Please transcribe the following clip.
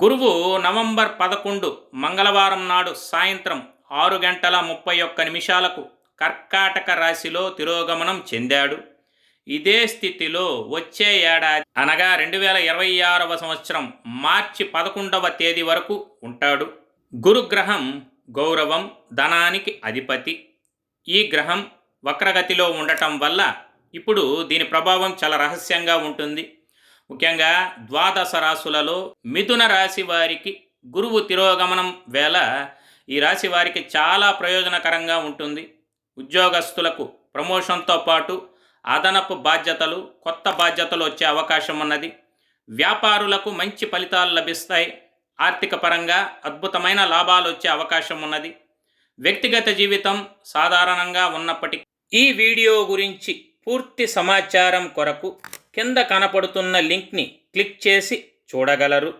గురువు నవంబర్ 11 మంగళవారం నాడు సాయంత్రం 6 గంటల 31 నిమిషాలకు కర్కాటక రాశిలో తిరోగమనం చెందాడు. ఇదే స్థితిలో వచ్చే ఏడాది అనగా 2026వ సంవత్సరం మార్చి 11వ తేదీ వరకు ఉంటాడు. గురుగ్రహం గౌరవం, ధనానికి అధిపతి. ఈ గ్రహం వక్రగతిలో ఉండటం వల్ల ఇప్పుడు దీని ప్రభావం చాలా రహస్యంగా ఉంటుంది. ముఖ్యంగా ద్వాదశ రాశులలో మిథున రాశి వారికి గురువు తిరోగమనం వేళ ఈ రాశి వారికి చాలా ప్రయోజనకరంగా ఉంటుంది. ఉద్యోగస్తులకు ప్రమోషన్తో పాటు అదనపు బాధ్యతలు, కొత్త బాధ్యతలు వచ్చే అవకాశం ఉన్నది. వ్యాపారులకు మంచి ఫలితాలు లభిస్తాయి. ఆర్థిక పరంగా అద్భుతమైన లాభాలు వచ్చే అవకాశం ఉన్నది. వ్యక్తిగత జీవితం సాధారణంగా ఉన్నప్పటికీ ఈ వీడియో గురించి పూర్తి సమాచారం కొరకు కింద కనపడుతున్న లింక్ని క్లిక్ చేసి చూడగలరు.